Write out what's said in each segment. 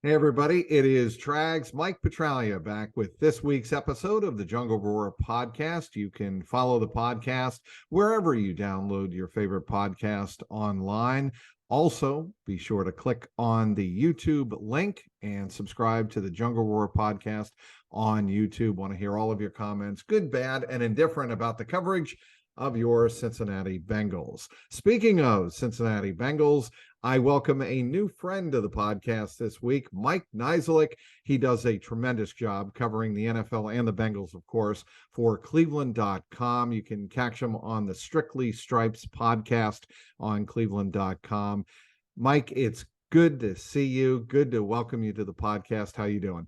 Hey everybody, it is Trags, Mike Petralia back with this week's episode of the JungleRoar podcast. You can follow the podcast wherever you download your favorite podcast online. Also, be sure to click on the YouTube link and subscribe to the JungleRoar podcast on YouTube. Want to hear all of your comments, good, bad, and indifferent about the coverage of your Cincinnati Bengals. Speaking of Cincinnati Bengals, I welcome a new friend to the podcast this week, Mike Niziolek. He does a tremendous job covering the NFL and the Bengals, of course, for Cleveland.com. You can catch him on the Strictly Stripes podcast on Cleveland.com. Mike, it's good to see you. Good to welcome you to the podcast. How you doing?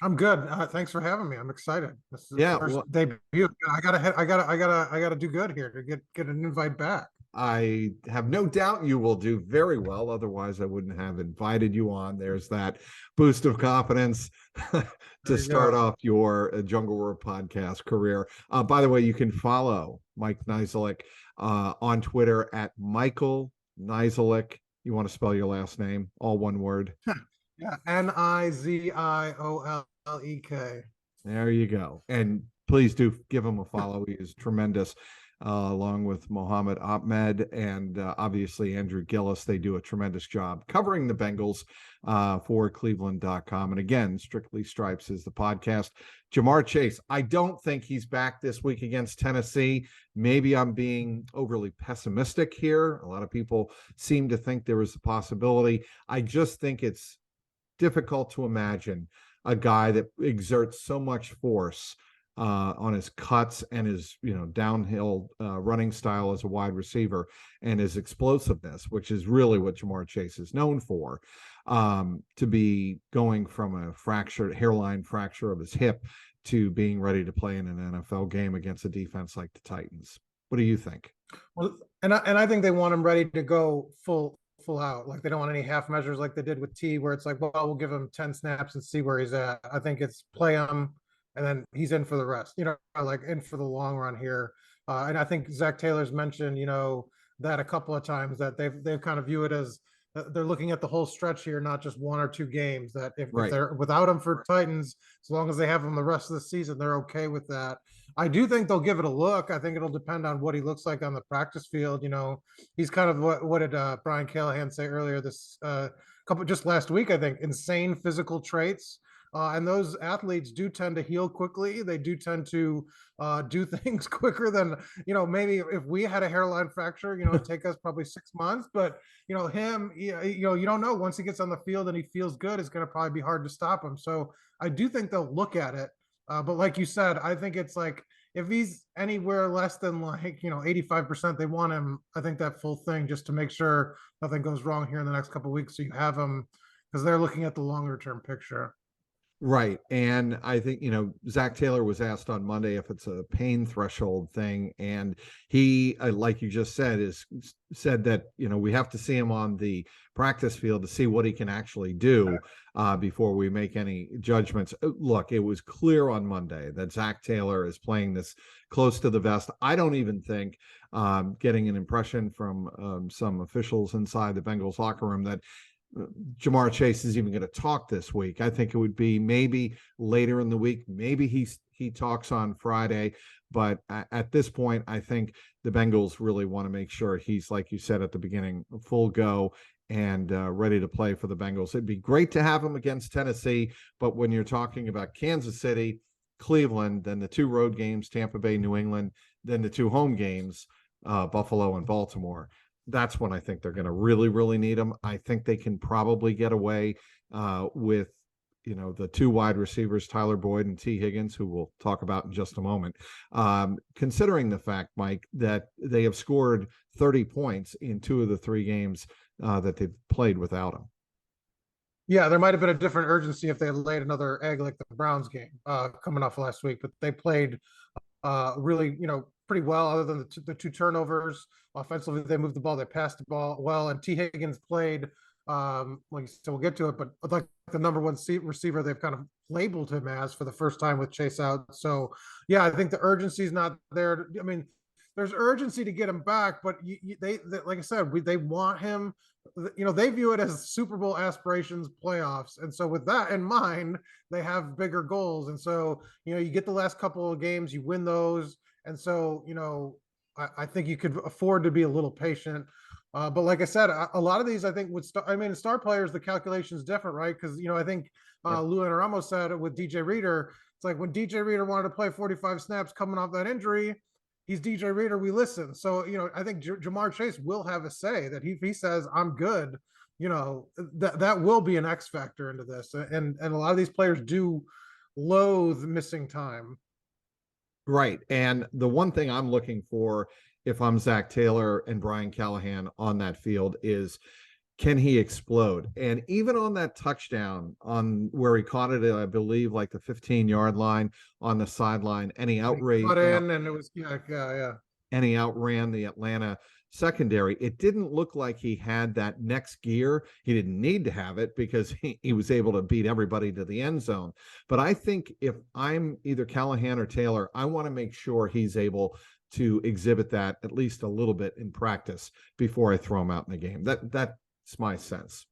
I'm good. Thanks for having me. I'm excited. This is Yeah, the first debut. I gotta do good here to get an invite back. I have no doubt you will do very well. Otherwise, I wouldn't have invited you on. There's that boost of confidence to start off your JungleRoar podcast career. By the way, you can follow Mike Niziolek on Twitter at Michael Niziolek. You want to spell your last name? All one word. Yeah, Niziolek. There you go. And please do give him a follow. He is tremendous. Along with Mohammed Ahmed and obviously Andrew Gillis. They do a tremendous job covering the Bengals for Cleveland.com. And again, Strictly Stripes is the podcast. Ja'Marr Chase, I don't think he's back this week against Tennessee. Maybe I'm being overly pessimistic here. A lot of people seem to think there is a possibility. I just think it's difficult to imagine a guy that exerts so much force on his cuts and his downhill running style as a wide receiver and his explosiveness, which is really what Ja'Marr Chase is known for, to be going from a hairline fracture of his hip to being ready to play in an NFL game against a defense like the Titans. What do you think? Well, and I think they want him ready to go full out. Like they don't want any half measures like they did with T, where it's like, well, we'll give him 10 snaps and see where he's at. I think it's play him and then he's in for the rest, like in for the long run here. And I think Zach Taylor's mentioned, that a couple of times that they've kind of view it as they're looking at the whole stretch here, not just one or two games. That if they're without him for Titans, as long as they have him the rest of the season, they're okay with that. I do think they'll give it a look. I think it'll depend on what he looks like on the practice field. He's kind of what did Brian Callahan say earlier this just last week, I think, insane physical traits. And those athletes do tend to heal quickly. They do tend to do things quicker than, maybe if we had a hairline fracture, it'd take us probably 6 months. But, him, you don't know. Once he gets on the field and he feels good, it's going to probably be hard to stop him. So I do think they'll look at it. But like you said, I think it's like if he's anywhere less than 85%, they want him, I think that full thing just to make sure nothing goes wrong here in the next couple of weeks. So you have him because they're looking at the longer term picture. Right. And I think, Zach Taylor was asked on Monday if it's a pain threshold thing. And he, like you just said, said that, we have to see him on the practice field to see what he can actually do before we make any judgments. Look, it was clear on Monday that Zach Taylor is playing this close to the vest. I don't even think getting an impression from some officials inside the Bengals locker room that Ja'Marr Chase is even going to talk this week. I think it would be maybe later in the week. Maybe he talks on Friday. But at this point, I think the Bengals really want to make sure he's, like you said at the beginning, full go and ready to play for the Bengals. It'd be great to have him against Tennessee. But when you're talking about Kansas City, Cleveland, then the 2 road games, Tampa Bay, New England, then the 2 home games, Buffalo and Baltimore, that's when I think they're going to really, really need him. I think they can probably get away with, the 2 wide receivers, Tyler Boyd and T. Higgins, who we'll talk about in just a moment, considering the fact, Mike, that they have scored 30 points in 2 of the 3 games that they've played without him. Yeah, there might have been a different urgency if they had laid another egg like the Browns game coming off last week, but they played really, pretty well other than the 2 turnovers. Offensively, they moved the ball, they passed the ball well, and T. Higgins played, like so we'll get to it, but like the number 1 receiver they've kind of labeled him as for the first time with Chase out. So, yeah, I think the urgency is not there. I mean, there's urgency to get him back, but they like I said, they want him they view it as Super Bowl aspirations, playoffs. And so with that in mind, they have bigger goals. And so, you get the last couple of games, you win those. And so, I think you could afford to be a little patient. But like I said, a lot of these, I think, star players, the calculation is different, right? Because, I think Yep. Lou and Ramos said it with DJ Reader. It's like when DJ Reader wanted to play 45 snaps coming off that injury, he's DJ Reader, we listen. So, I think Jamar Chase will have a say that he says, I'm good, that will be an X factor into this. And a lot of these players do loathe missing time. Right. And the one thing I'm looking for if I'm Zach Taylor and Brian Callahan on that field is, can he explode? And even on that touchdown on where he caught it, I believe, like the 15-yard line on the sideline, and he outraged, and it was, yeah. and he outran the Atlanta secondary. It didn't look like he had that next gear. He didn't need to have it because he was able to beat everybody to the end zone. But I think if I'm either Callahan or Taylor, I want to make sure he's able to exhibit that at least a little bit in practice before I throw him out in the game. That's my sense.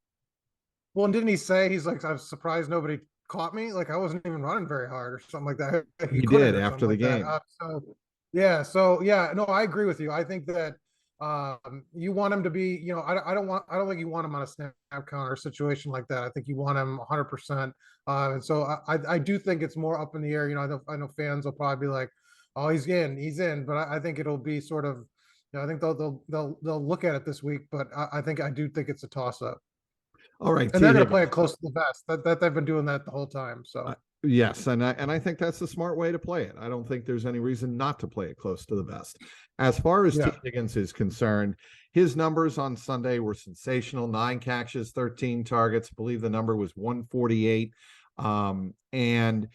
Well, and didn't he say, he's like, I'm surprised nobody caught me? Like I wasn't even running very hard or something like that. He did after the game. So yeah, no, I agree with you. I think that you want him to be, I don't think you want him on a snap count or a situation like that. I think you want him 100%. And so I do think it's more up in the air. I know fans will probably be like, oh, he's in, but I think it'll be sort of, I think they'll look at it this week, but I do think it's a toss up. All right, and they're going to play it close to the vest. That they've been doing that the whole time. So yes, and I think that's the smart way to play it. I don't think there's any reason not to play it close to the vest. As far as T. Higgins is concerned, his numbers on Sunday were sensational. 9 catches, 13 targets. I believe the number was 148. And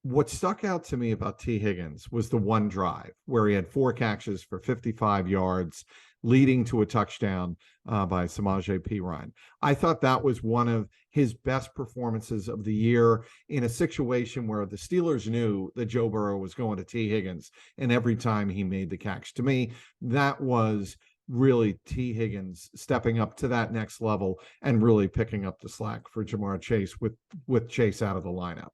what stuck out to me about T. Higgins was the one drive where he had 4 catches for 55 yards, leading to a touchdown by Samaje Perine. I thought that was one of his best performances of the year in a situation where the Steelers knew that Joe Burrow was going to T. Higgins, and every time he made the catch. To me, that was really T. Higgins stepping up to that next level and really picking up the slack for Jamar Chase with Chase out of the lineup.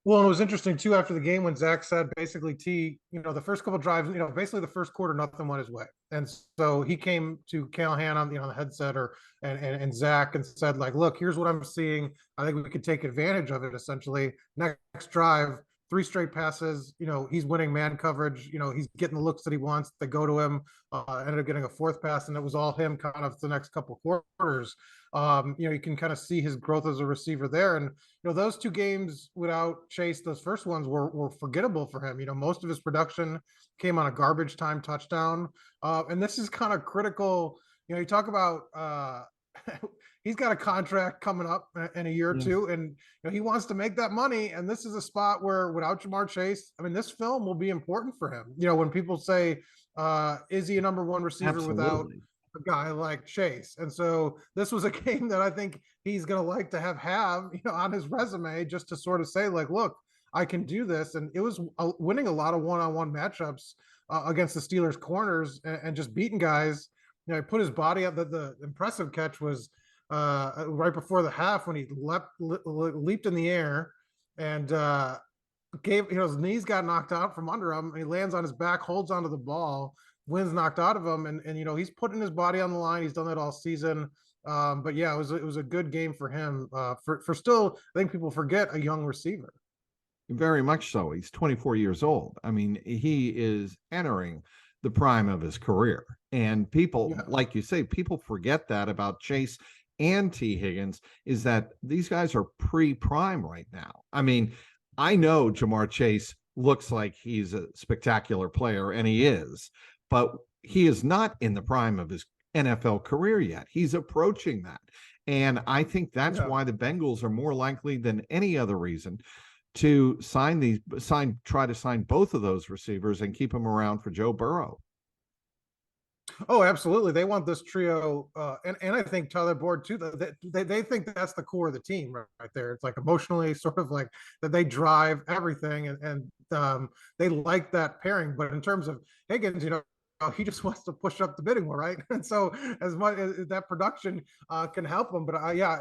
Well, it was interesting too after the game when Zach said basically the first couple drives, basically the first quarter, nothing went his way. And so he came to Callahan on the headset and Zach and said, like, look, here's what I'm seeing. I think we could take advantage of it essentially. Next drive, 3 straight passes, he's winning man coverage, he's getting the looks that he wants. They go to him, ended up getting a 4th pass, and it was all him kind of the next couple quarters. You can kind of see his growth as a receiver there. And, those 2 games without Chase, those first ones were forgettable for him. Most of his production came on a garbage time touchdown. And this is kind of critical. You talk about, he's got a contract coming up in a year or two, and he wants to make that money. And this is a spot where without Jamar Chase, I mean, this film will be important for him. When people say, is he a number 1 receiver without a guy like Chase? And so this was a game that I think he's going to like to have on his resume, just to sort of say, like, look, I can do this. And it was winning a lot of one-on-one matchups against the Steelers corners and just beating guys. He put his body up. The impressive catch was right before the half when he leaped in the air and his knees got knocked out from under him. And he lands on his back, holds onto the ball, wind's knocked out of him, and he's putting his body on the line. He's done that all season. But yeah, it was a good game for him. For still, I think people forget, a young receiver. Very much so. He's 24 years old. I mean, he is entering the prime of his career. And people, like you say, people forget that about Chase and T. Higgins, is that these guys are pre-prime right now. I mean, I know Jamar Chase looks like he's a spectacular player, and he is, but he is not in the prime of his NFL career yet. He's approaching that. And I think that's why the Bengals are more likely than any other reason to try to sign both of those receivers and keep them around for Joe Burrow. Oh, absolutely. They want this trio. And I think Tyler Board too, they think that's the core of the team right there. It's like emotionally sort of like that they drive everything and they like that pairing. But in terms of Higgins, he just wants to push up the bidding war, right? And so as much as that production can help him, but yeah,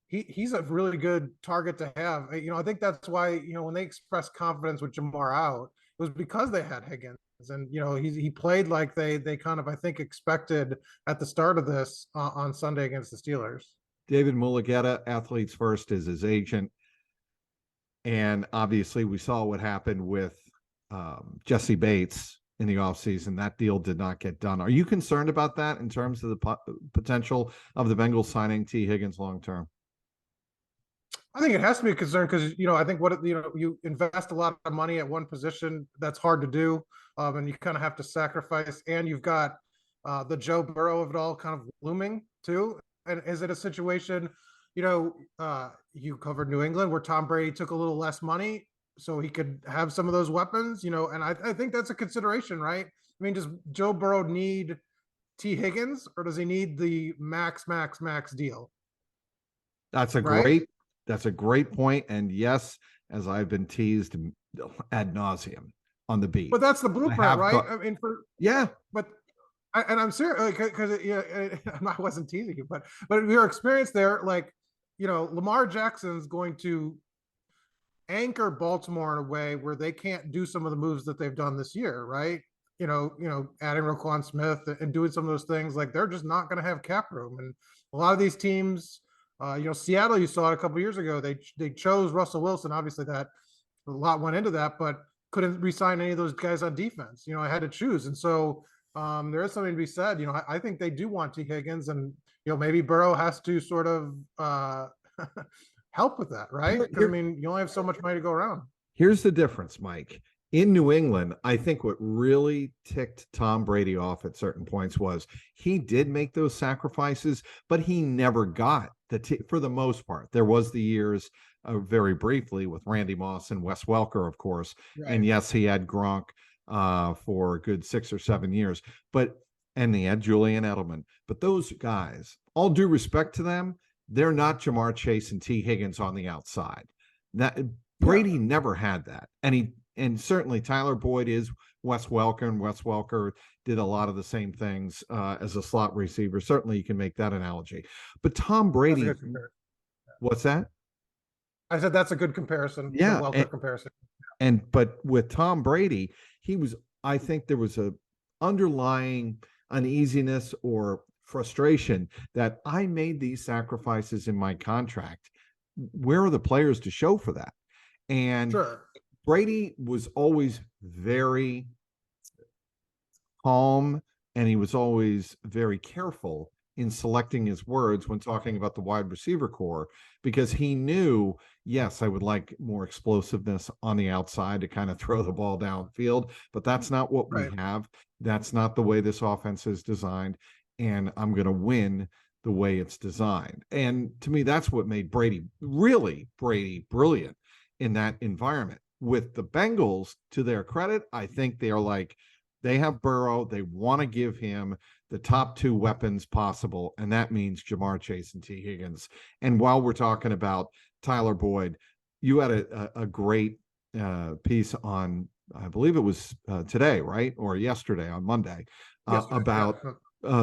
he's a really good target to have. I think that's why, when they expressed confidence with Jamar out, it was because they had Higgins. And he played like they kind of, I think, expected at the start of this on Sunday against the Steelers. David Mulugeta, Athletes First, is his agent. And obviously we saw what happened with Jesse Bates in the offseason. That deal did not get done. Are you concerned about that in terms of the potential of the Bengals signing T. Higgins long-term? I think it has to be a concern because, I think you invest a lot of money at one position. That's hard to do. And you kind of have to sacrifice. And you've got the Joe Burrow of it all kind of looming too. And is it a situation, you covered New England where Tom Brady took a little less money so he could have some of those weapons, and I think that's a consideration, right? I mean, does Joe Burrow need T. Higgins or does he need the max deal? That's a right? great point. And yes, as I've been teased ad nauseum on the beat. But that's the blueprint, right? I mean, but I'm serious because I wasn't teasing you, but your experience there, like, Lamar Jackson's going to anchor Baltimore in a way where they can't do some of the moves that they've done this year, right? Adding Roquan Smith and doing some of those things, like they're just not going to have cap room. And a lot of these teams, Seattle, you saw it a couple of years ago, they chose Russell Wilson. Obviously that a lot went into that, but couldn't re-sign any of those guys on defense. I had to choose. And so there is something to be said. I think they do want T. Higgins, and maybe Burrow has to sort of help with that, right? Because I mean, you only have so much money to go around. Here's the difference, Mike. In New England, I think what really ticked Tom Brady off at certain points was he did make those sacrifices, but he never got for the most part. There was the years very briefly with Randy Moss and Wes Welker, of course. Right. And yes, he had Gronk for a good 6 or 7 years, and he had Julian Edelman. But those guys, all due respect to them, they're not Jamar Chase and T. Higgins on the outside. That Brady never had that. And certainly Tyler Boyd is Wes Welker, and Wes Welker did a lot of the same things as a slot receiver. Certainly you can make that analogy. But Tom Brady, what's that? I said that's a good comparison. Yeah. Welker comparison. But with Tom Brady, I think there was a underlying uneasiness or frustration that I made these sacrifices in my contract. Where are the players to show for that? And sure. Brady was always very calm, and he was always very careful in selecting his words when talking about the wide receiver core, because he knew, yes, I would like more explosiveness on the outside to kind of throw the ball downfield, but that's not what we have. That's not the way this offense is designed, and I'm going to win the way it's designed. And to me, that's what made Brady brilliant in that environment. With the Bengals, to their credit, I think they have Burrow. They want to give him the top 2 weapons possible, and that means Jamar Chase and T. Higgins. And while we're talking about Tyler Boyd, you had a great piece on, I believe it was today, right? Or yesterday on Monday, about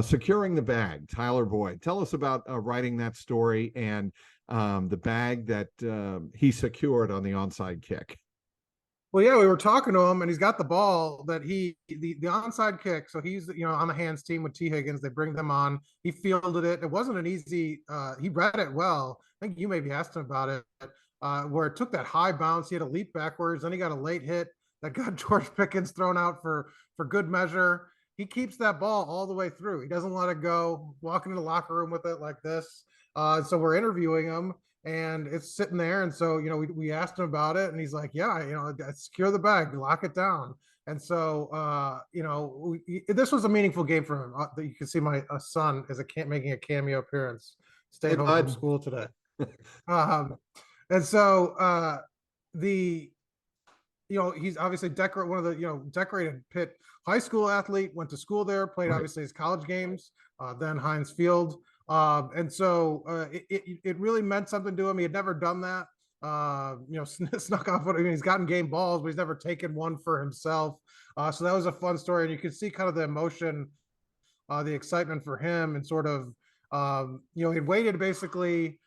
securing the bag. Tyler Boyd, tell us about writing that story and the bag that he secured on the onside kick. Well, yeah, we were talking to him, and he's got the ball that the onside kick. So he's, on the hands team with T. Higgins. They bring them on. He fielded it. It wasn't an easy. He read it well. I think you maybe asked him about it, where it took that high bounce. He had a leap backwards. Then he got a late hit that got George Pickens thrown out for good measure. He keeps that ball all the way through. He doesn't let it go. Walking in the locker room with it like this. So we're interviewing him, and it's sitting there. And so, we asked him about it, and he's like, yeah, secure the bag, lock it down. And so, this was a meaningful game for him. You can see my son is making a cameo appearance, stayed home from school today. And so he's obviously one of the, decorated Pitt high school athlete, went to school there, played obviously his college games, then Heinz Field. And so it really meant something to him. He had never done that. snuck off. I mean, he's gotten game balls, but he's never taken one for himself. So that was a fun story, and you could see kind of the emotion, the excitement for him, and sort of, he'd waited basically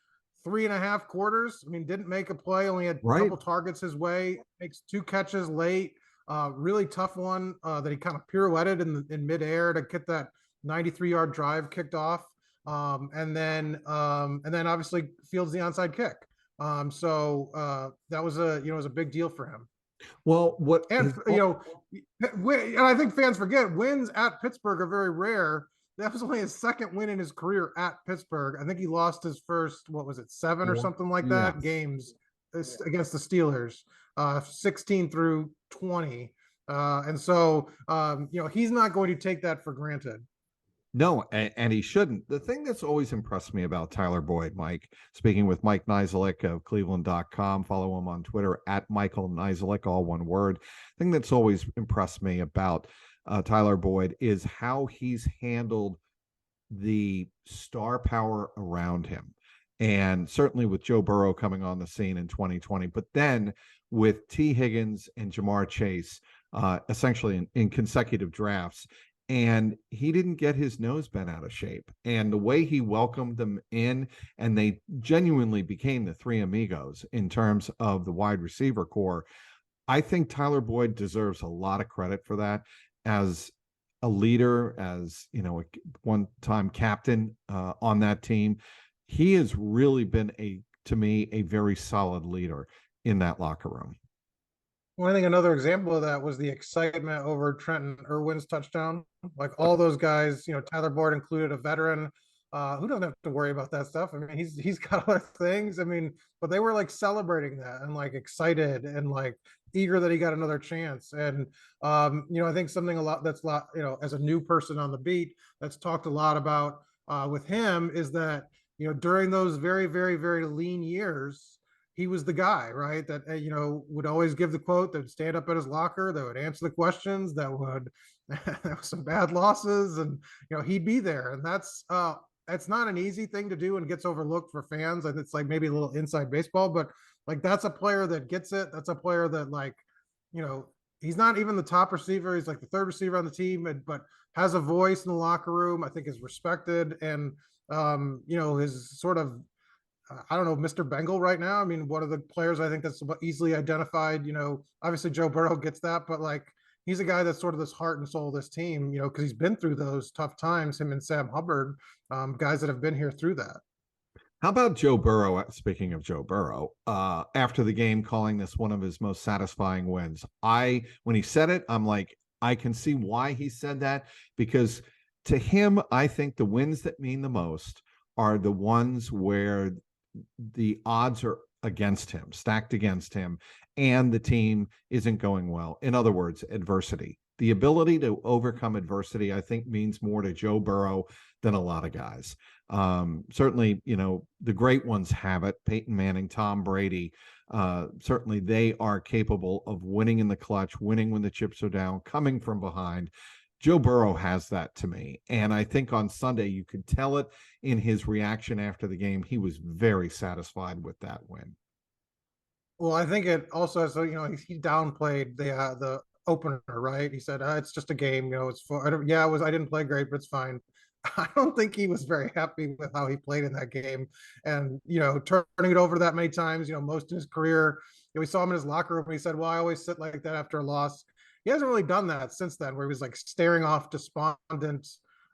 3.5 quarters. I mean, didn't make a play, only had a Right. couple targets his way, makes 2 catches late. Really tough one that he kind of pirouetted in midair to get that 93-yard drive kicked off. And then obviously fields the onside kick. So that was a big deal for him. Well, what And his and I think fans forget wins at Pittsburgh are very rare. That was only his second win in his career at Pittsburgh. I think he lost his first, what was it, 7 or something like that, yes. games against the Steelers, 16 through 20. And so, he's not going to take that for granted. No, and he shouldn't. The thing that's always impressed me about Tyler Boyd, Mike, speaking with Mike Nizilik of Cleveland.com, follow him on Twitter at Michael Nizilik, all one word. The thing that's always impressed me about Tyler Boyd is how he's handled the star power around him. And certainly with Joe Burrow coming on the scene in 2020, but then with T. Higgins and Jamar Chase, essentially in consecutive drafts, and he didn't get his nose bent out of shape. And the way he welcomed them in, and they genuinely became the three amigos in terms of the wide receiver core. I think Tyler Boyd deserves a lot of credit for that as a leader, as a one-time captain on that team. He has really been to me, a very solid leader in that locker room. Well, I think another example of that was the excitement over Trenton Irwin's touchdown. Like all those guys, Tyler Boyd included, a veteran who doesn't have to worry about that stuff. I mean, he's got other things. I mean, but they were like celebrating that and like excited and like eager that he got another chance. And I think something as a new person on the beat, that's talked a lot about with him is that during those very, very, very lean years, he was the guy, right? That, would always give the quote, that would stand up at his locker, that would answer the questions, that would, there was some bad losses, and, he'd be there. And that's not an easy thing to do and gets overlooked for fans. And it's like maybe a little inside baseball, but like, that's a player that gets it. That's a player that he's not even the top receiver. He's like the third receiver on the team, but has a voice in the locker room, I think is respected. And, his sort of, I don't know, Mr. Bengal right now. I mean, one of the players I think that's easily identified, obviously Joe Burrow gets that, but like, he's a guy that's sort of this heart and soul of this team, because he's been through those tough times, him and Sam Hubbard, guys that have been here through that. How about Joe Burrow? Speaking of Joe Burrow, after the game, calling this one of his most satisfying wins. When he said it, I'm like, I can see why he said that, because to him, I think the wins that mean the most are the ones where the odds are against him, stacked against him, and the team isn't going well. In other words, adversity. The ability to overcome adversity, I think, means more to Joe Burrow than a lot of guys. Certainly, the great ones have it. Peyton Manning, Tom Brady, certainly they are capable of winning in the clutch, winning when the chips are down, coming from behind. Joe Burrow has that to me. And I think on Sunday, you could tell it in his reaction after the game. He was very satisfied with that win. Well, I think it also, so he downplayed the opener, right? He said, it's just a game, it's for, I didn't play great, but it's fine. I don't think he was very happy with how he played in that game. And, turning it over that many times, most in his career, we saw him in his locker room and he said, well, I always sit like that after a loss. He hasn't really done that since then, where he was like staring off, despondent,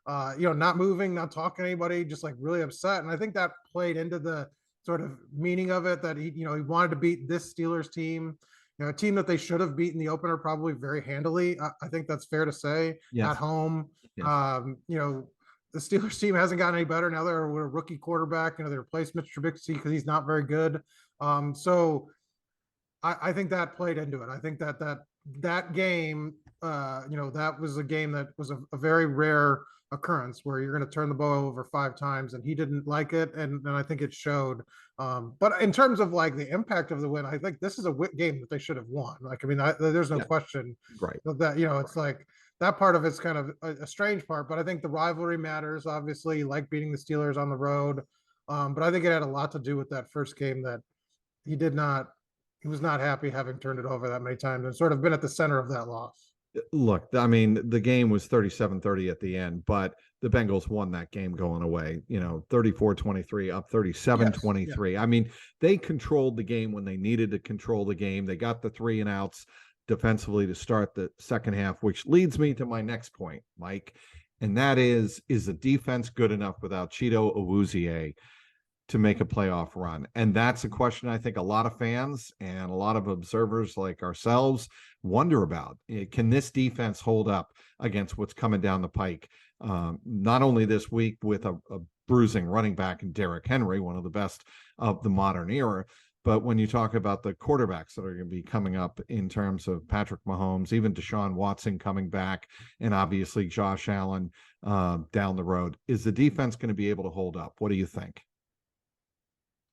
not moving, not talking to anybody, just like really upset. And I think that played into the sort of meaning of it, that he wanted to beat this Steelers team, a team that they should have beaten the opener probably very handily. I think that's fair to say. Yes. At home. Yes. The Steelers team hasn't gotten any better. Now they're with a rookie quarterback. They replaced Mitch Trubisky because he's not very good. So I think that played into it. I think that game, that was a game that was a very rare occurrence where you're going to turn the ball over 5 times, and he didn't like it, and I think it showed. But in terms of like the impact of the win, I think this is a game that they should have won. Like, I mean, there's no question, right, that it's like that part of it's kind of a strange part. But I think the rivalry matters. Obviously, you like beating the Steelers on the road, but I think it had a lot to do with that first game that he did not. He was not happy having turned it over that many times and sort of been at the center of that loss. Look, I mean, the game was 37-30 at the end, but the Bengals won that game going away, 34-23, up Yes. Yeah. 37-23. I mean, they controlled the game when they needed to control the game. They got the 3 and outs defensively to start the second half, which leads me to my next point, Mike. And that is the defense good enough without Cheeto Awuzie to make a playoff run? And that's a question I think a lot of fans and a lot of observers like ourselves wonder about. Can this defense hold up against what's coming down the pike? Not only this week with a bruising running back in Derrick Henry, one of the best of the modern era, but when you talk about the quarterbacks that are going to be coming up in terms of Patrick Mahomes, even Deshaun Watson coming back, and obviously Josh Allen down the road, is the defense going to be able to hold up? What do you think?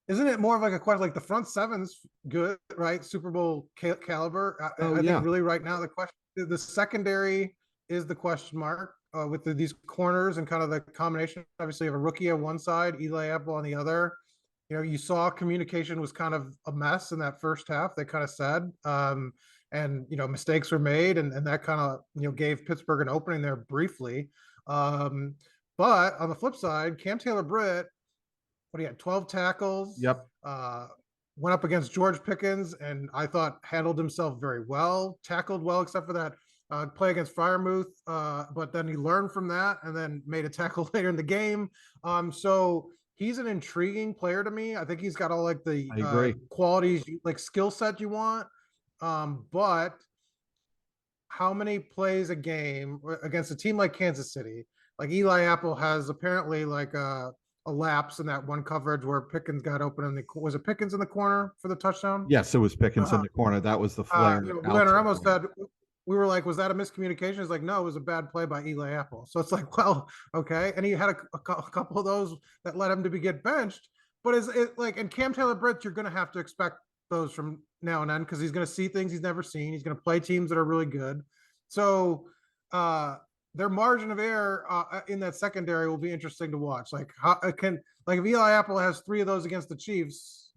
Isn't it more of like a question? Like the front seven's good, right? Super Bowl caliber. Oh, I yeah. think really right now the question, the secondary is the question mark with these corners and kind of the combination. Obviously, you have a rookie on one side, Eli Apple on the other. You saw communication was kind of a mess in that first half. They kind of said, and mistakes were made, and that kind of gave Pittsburgh an opening there briefly. But on the flip side, Cam Taylor-Britt, what he had 12 tackles. Yep. Went up against George Pickens, and I thought handled himself very well, tackled well, except for that play against Freiermuth. But then he learned from that and then made a tackle later in the game. So he's an intriguing player to me. I think he's got all like the I agree. qualities, like skill set you want. But how many plays a game against a team like Kansas City? Like Eli Apple has apparently like a lapse in that one coverage where Pickens got open in the, was it Pickens in the corner for the touchdown? Yes, it was Pickens in the corner. That was the flare. Leonard almost said, we were like, was that a miscommunication? It's like, no, it was a bad play by Eli Apple. So it's like, well, okay. And he had a couple of those that led him to get benched. But is it like, and Cam Taylor-Britt, you're going to have to expect those from now and then because he's going to see things he's never seen. He's going to play teams that are really good. So their margin of error in that secondary will be interesting to watch. Like how can, like if Eli Apple has 3 of those against the Chiefs.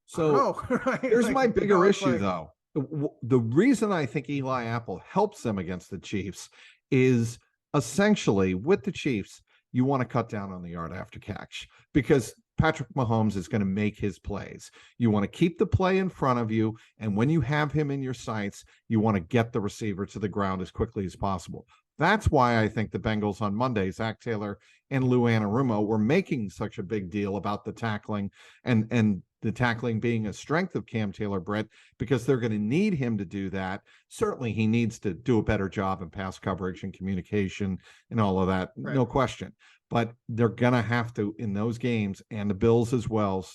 So right? Here's like, my bigger issue though. The reason I think Eli Apple helps them against the Chiefs is essentially with the Chiefs, you want to cut down on the yard after catch because Patrick Mahomes is going to make his plays. You want to keep the play in front of you. And when you have him in your sights, you want to get the receiver to the ground as quickly as possible. That's why I think the Bengals on Monday, Zach Taylor and Lou Anarumo were making such a big deal about the tackling and the tackling being a strength of Cam Taylor-Britt because they're going to need him to do that. Certainly he needs to do a better job in pass coverage and communication and all of that. Right. No question. But they're going to have to in those games and the Bills as well,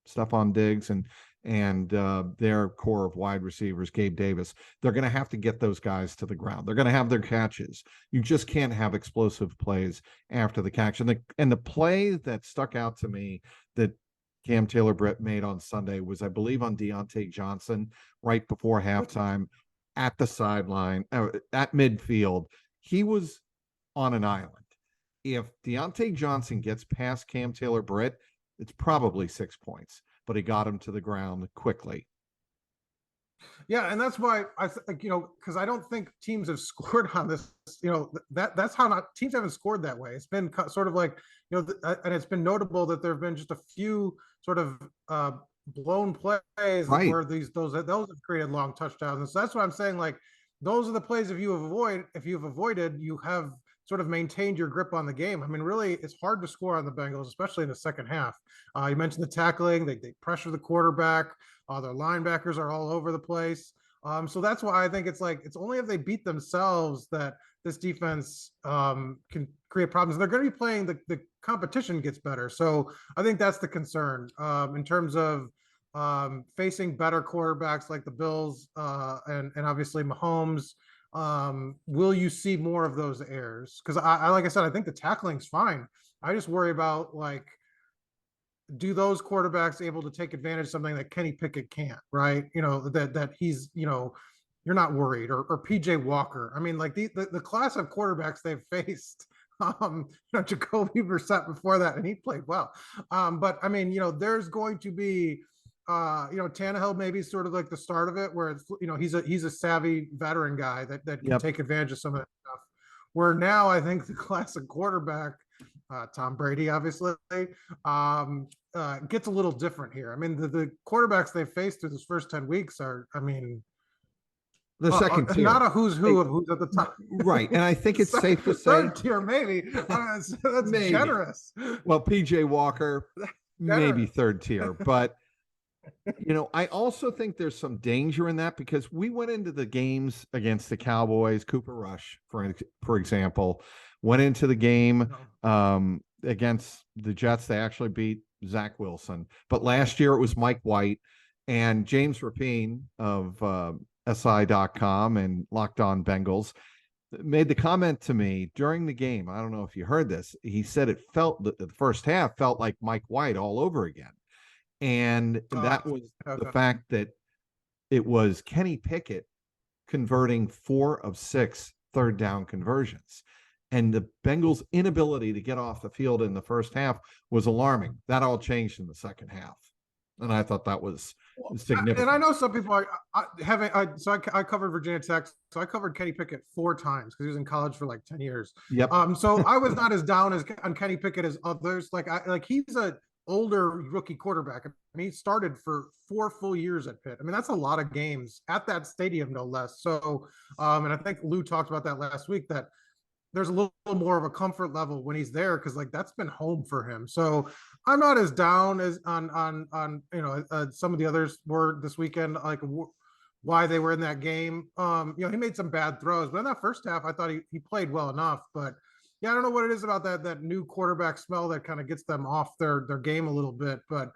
Stephon Diggs and their core of wide receivers, Gabe Davis, they're going to have to get those guys to the ground. They're going to have their catches. You just can't have explosive plays after the catch. And the play that stuck out to me that Cam Taylor-Britt made on Sunday was, I believe, on Deontay Johnson right before halftime at the sideline, at midfield. He was on an island. If Deontay Johnson gets past Cam Taylor-Britt, it's probably 6 points, but he got him to the ground quickly. Yeah, and that's why I think, because I don't think teams have scored on this. That's how not teams haven't scored that way. It's been sort of like, and it's been notable that there have been just a few sort of blown plays right. Where those have created long touchdowns. And so that's what I'm saying. Like those are the plays if you've avoided, you have sort of maintained your grip on the game. I mean, really, it's hard to score on the Bengals, especially in the second half. You mentioned the tackling; they pressure the quarterback. Their linebackers are all over the place. So that's why I think it's only if they beat themselves that this defense can create problems. They're going to be playing the competition gets better. So I think that's the concern in terms of facing better quarterbacks like the Bills and obviously Mahomes. Will you see more of those errors? Because I like I said, I think the tackling's fine. I just worry about do those quarterbacks able to take advantage of something that Kenny Pickett can't, right? That he's, you're not worried or PJ Walker. I mean, like the class of quarterbacks they've faced, Jacoby Brissett before that, and he played well. But I mean, there's going to be Tannehill maybe sort of like the start of it, where it's he's a savvy veteran guy that can Yep. take advantage of some of that stuff. Where now I think the classic quarterback, Tom Brady, obviously, gets a little different here. I mean, the quarterbacks they faced through this first 10 weeks are, I mean, The second tier. not a who's who of who's at the top. Right. And I think it's safe to say Third tier, maybe. That's maybe. generous. Well, PJ Walker, maybe Generous. third tier, but I also think there's some danger in that because we went into the games against the Cowboys. Cooper Rush, for example, went into the game against the Jets. They actually beat Zach Wilson. But last year it was Mike White and James Rapine of SI.com and Locked On Bengals made the comment to me during the game. I don't know if you heard this. He said it felt the first half felt like Mike White all over again. And that was the fact that it was Kenny Pickett converting 4 of 6 third down conversions. And the Bengals' inability to get off the field in the first half was alarming. That all changed in the second half. And I thought that was significant. And I know some people I covered Virginia Tech. So I covered Kenny Pickett 4 times because he was in college for like 10 years. Yep. So I was not as down on Kenny Pickett as others. Like he's a older rookie quarterback. I mean, he started for 4 full years at Pitt. I mean, that's a lot of games at that stadium, no less. So, and I think Lou talked about that last week, that there's a little more of a comfort level when he's there because like that's been home for him. So I'm not as down as on some of the others were this weekend, like why they were in that game. He made some bad throws, but in that first half, I thought he played well enough. But yeah, I don't know what it is about that new quarterback smell that kind of gets them off their game a little bit, and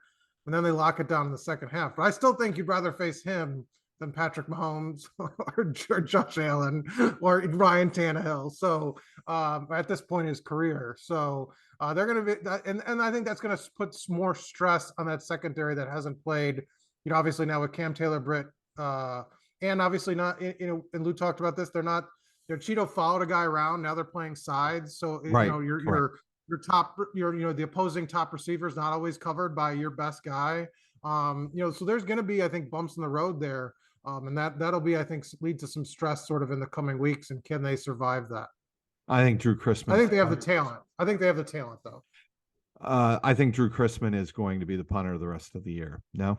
then they lock it down in the second half. But I still think you'd rather face him than Patrick Mahomes or Josh Allen or Ryan Tannehill. So at this point in his career, so they're going to be, and I think that's going to put more stress on that secondary that hasn't played. Obviously now with Cam Taylor-Britt, and obviously not. And Lou talked about this. They're not. Cheeto followed a guy around. Now they're playing sides. So right. your top, the opposing top receiver is not always covered by your best guy. So there's going to be, I think, bumps in the road there. And that'll be, I think, lead to some stress sort of in the coming weeks. And can they survive that? I think Drew Chrisman. I think they have the talent. Though. I think Drew Chrisman is going to be the punter the rest of the year. No?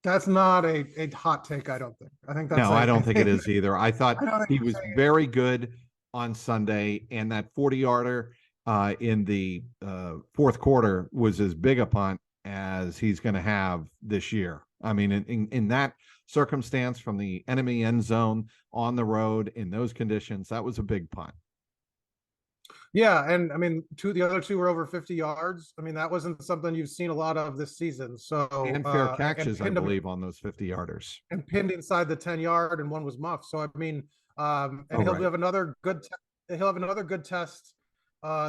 That's not a hot take, I don't think. I think that's I don't think it is either. I thought he was very good on Sunday, and that 40-yarder in the fourth quarter was as big a punt as he's going to have this year. I mean, in that circumstance, from the enemy end zone on the road in those conditions, that was a big punt. Yeah, and I mean, the other two were over 50 yards. I mean, that wasn't something you've seen a lot of this season. So and fair catches, I believe, on those 50-yarders. And pinned inside the 10-yard, and one was muffed. So I mean, he'll have another good. He'll have another good test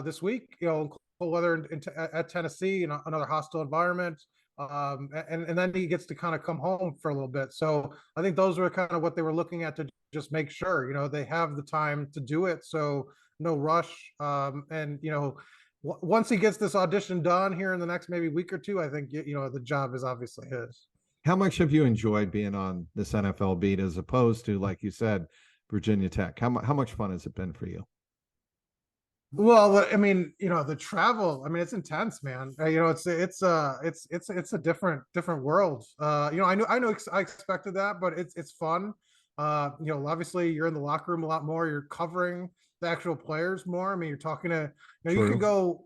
this week. Cold weather at Tennessee, another hostile environment. And then he gets to kind of come home for a little bit. So I think those were kind of what they were looking at to just make sure, they have the time to do it. So no rush. And, once he gets this audition done here in the next maybe week or two, I think, the job is obviously his. How much have you enjoyed being on this NFL beat as opposed to, like you said, Virginia Tech? How much fun has it been for you? Well, I mean, the travel, I mean, it's intense, man. It's a different world. I expected that, but it's fun. Obviously you're in the locker room a lot more. You're covering the actual players more. I mean, you're talking to, you can go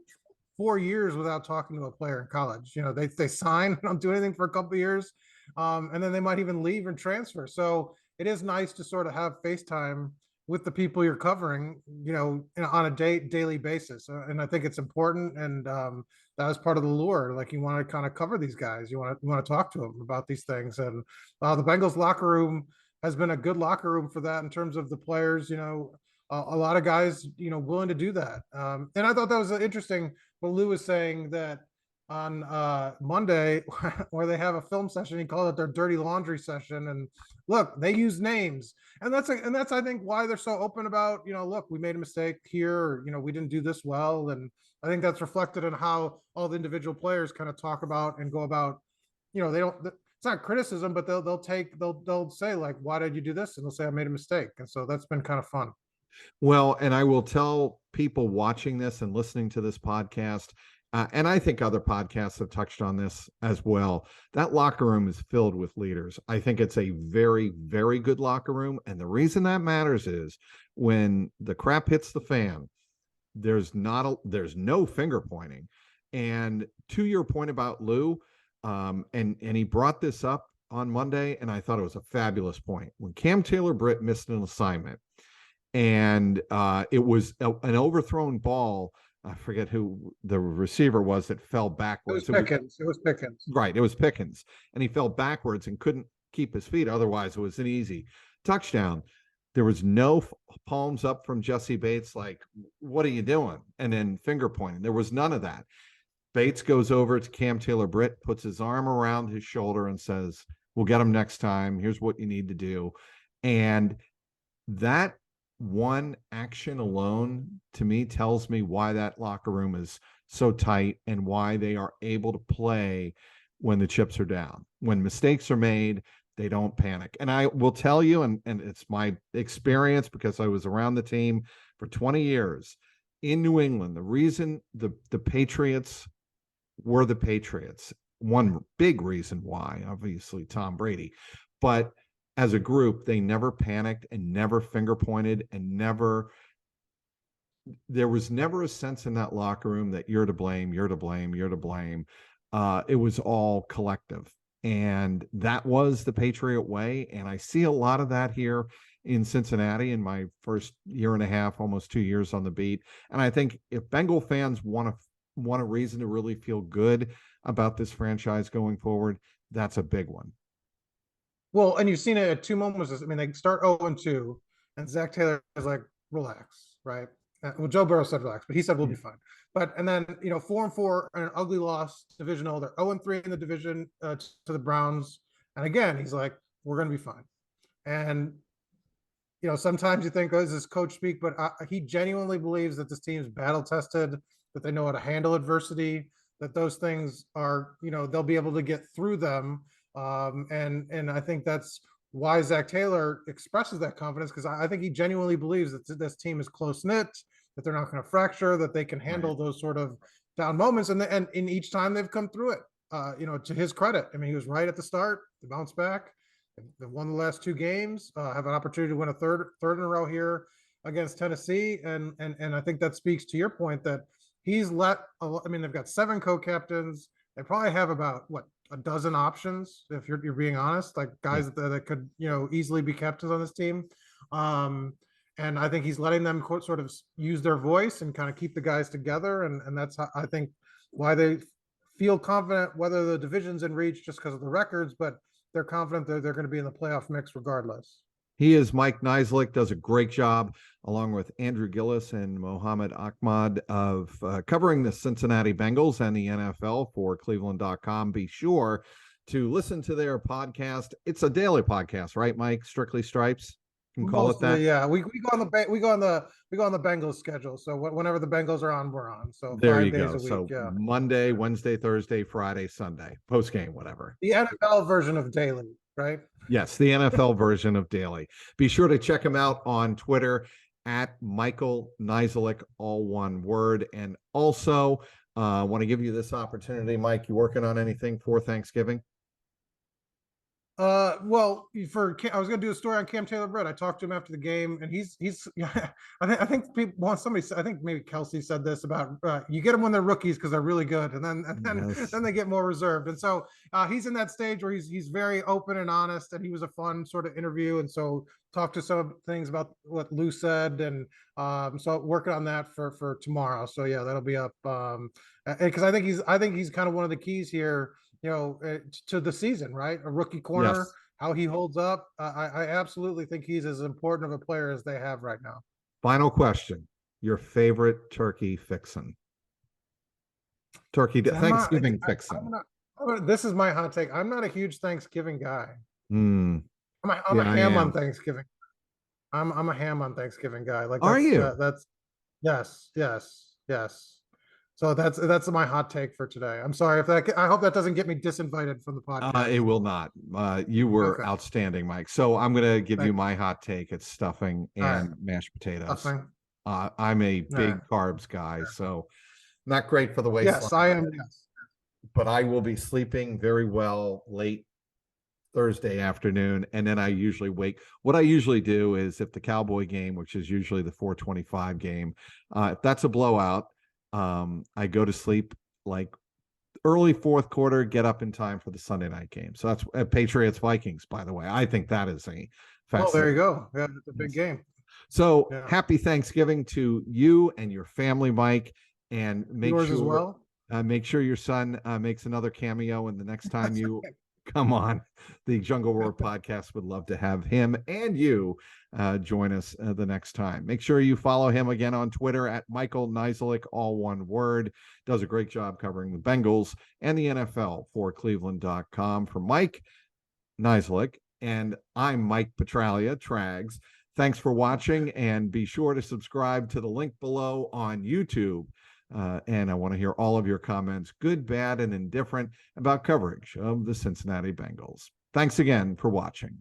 4 years without talking to a player in college. They sign, don't do anything for a couple of years. And then they might even leave and transfer. So it is nice to sort of have FaceTime with the people you're covering, on a daily basis. And I think it's important. And that was part of the lure. Like, you want to kind of cover these guys. You want to talk to them about these things. And the Bengals locker room has been a good locker room for that in terms of the players, a lot of guys, willing to do that. And I thought that was interesting what Lou was saying, that on Monday where they have a film session, he called it their dirty laundry session. And look, they use names, and that's I think why they're so open about, look, we made a mistake here, or, we didn't do this well. And I think that's reflected in how all the individual players kind of talk about and go about they don't. It's not criticism, but they'll say like, why did you do this? And they'll say I made a mistake, and so that's been kind of fun. Well, and I will tell people watching this and listening to this podcast, and I think other podcasts have touched on this as well. That locker room is filled with leaders. I think it's a very, very good locker room. And the reason that matters is when the crap hits the fan, there's no finger pointing. And to your point about Lou, and he brought this up on Monday, and I thought it was a fabulous point. When Cam Taylor-Britt missed an assignment, and it was an overthrown ball. I forget who the receiver was that fell backwards. It was Pickens. Right, it was Pickens, and he fell backwards and couldn't keep his feet. Otherwise, it was an easy touchdown. There was no palms up from Jesse Bates, like, what are you doing? And then finger pointing. There was none of that. Bates goes over to Cam Taylor-Britt, puts his arm around his shoulder and says, we'll get him next time. Here's what you need to do. And that one action alone, to me, tells me why that locker room is so tight and why they are able to play when the chips are down. When mistakes are made, they don't panic. And I will tell you, and it's my experience because I was around the team for 20 years in New England, the reason the Patriots were the Patriots, one big reason why, obviously Tom Brady, but as a group, they never panicked and never finger pointed and there was never a sense in that locker room that you're to blame, you're to blame, you're to blame. It was all collective. And that was the Patriot way. And I see a lot of that here in Cincinnati in my first year and a half, almost 2 years on the beat. And I think if Bengal fans want a reason to really feel good about this franchise going forward, that's a big one. Well, and you've seen it at two moments. I mean, they start 0-2, and Zach Taylor is like, relax, right? Well, Joe Burrow said relax, but he said we'll be fine. But and then 4-4 and an ugly loss divisional. They're 0-3 in the division to the Browns, and again he's like, we're going to be fine. And sometimes you think, oh, is this coach speak? But he genuinely believes that this team's battle tested, that they know how to handle adversity, that those things are they'll be able to get through them. And I think that's why Zach Taylor expresses that confidence, because I think he genuinely believes that this team is close knit, that they're not going to fracture, that they can handle those sort of down moments, and in each time they've come through it. To his credit, I mean, he was right at the start. They bounced back. They've won the last two games. Have an opportunity to win a third in a row here against Tennessee, and I think that speaks to your point that he's let. I mean, they've got 7 co-captains. They probably have about a dozen options, if you're being honest, like guys that could easily be captains on this team. And I think he's letting them sort of use their voice and kind of keep the guys together, and that's how, I think, why they feel confident, whether the division's in reach just because of the records, but they're confident that they're going to be in the playoff mix regardless. He is Mike Neislick, does a great job, along with Andrew Gillis and Mohammed Ahmad, of covering the Cincinnati Bengals and the NFL for Cleveland.com. Be sure to listen to their podcast. It's a daily podcast, right, Mike? Strictly Stripes. Can call it that. Yeah, we go on the Bengals schedule. So whenever the Bengals are on, we're on. So there 5 you days go. a week. So yeah. Monday, Wednesday, Thursday, Friday, Sunday, post game, whatever. The NFL version of daily, right? Yes, the NFL version of daily. Be sure to check him out on Twitter at Michael Neislick, all one word. And also, want to give you this opportunity, Mike. You working on anything for Thanksgiving? Well, I was going to do a story on Cam Taylor-Britt. I talked to him after the game, and he's I think people want somebody. I think maybe Kelsey said this about you get them when they're rookies because they're really good, and then they get more reserved. And so he's in that stage where he's very open and honest, and he was a fun sort of interview. And so talked to some things about what Lou said, and so working on that for tomorrow. So yeah, that'll be up because I think he's kind of one of the keys here. To the season, right? A rookie corner, yes. How he holds up. I absolutely think he's as important of a player as they have right now. Final question. Your favorite turkey fixin'? Thanksgiving fixin'. This is my hot take. I'm not a huge Thanksgiving guy. I'm a ham on Thanksgiving. I'm a ham on Thanksgiving guy. Like, are you? That's yes. So that's my hot take for today. I'm sorry if that. I hope that doesn't get me disinvited from the podcast. It will not. You were Okay, outstanding, Mike. So I'm going to give you thank you. my hot take. It's stuffing All right, and mashed potatoes. stuffing. I'm a All right. big carbs guy, so not great for the Yes, waistline, I am. Yes. but I will be sleeping very well late Thursday afternoon, and then I usually wake. What I usually do is if the Cowboy game, which is usually the 4:25 game, if that's a blowout, I go to sleep like early fourth quarter, get up in time for the Sunday night game. So that's Patriots Vikings, by the way. I think that is a Oh, there you fascinating. go. Yeah, it's a big game. So Yeah. happy Thanksgiving to you and your family, Mike, and Yours as well. make sure your son makes another cameo, and the next time you come on the Jungle Roar podcast, would love to have him and you join us the next time. Make sure you follow him again on Twitter at Michael Nizilik, all one word. Does a great job covering the Bengals and the NFL for Cleveland.com. For Mike Nizilik, and I'm Mike Petralia, Trags. Thanks for watching, and be sure to subscribe to the link below on YouTube. And I want to hear all of your comments, good, bad, and indifferent, about coverage of the Cincinnati Bengals. Thanks again for watching.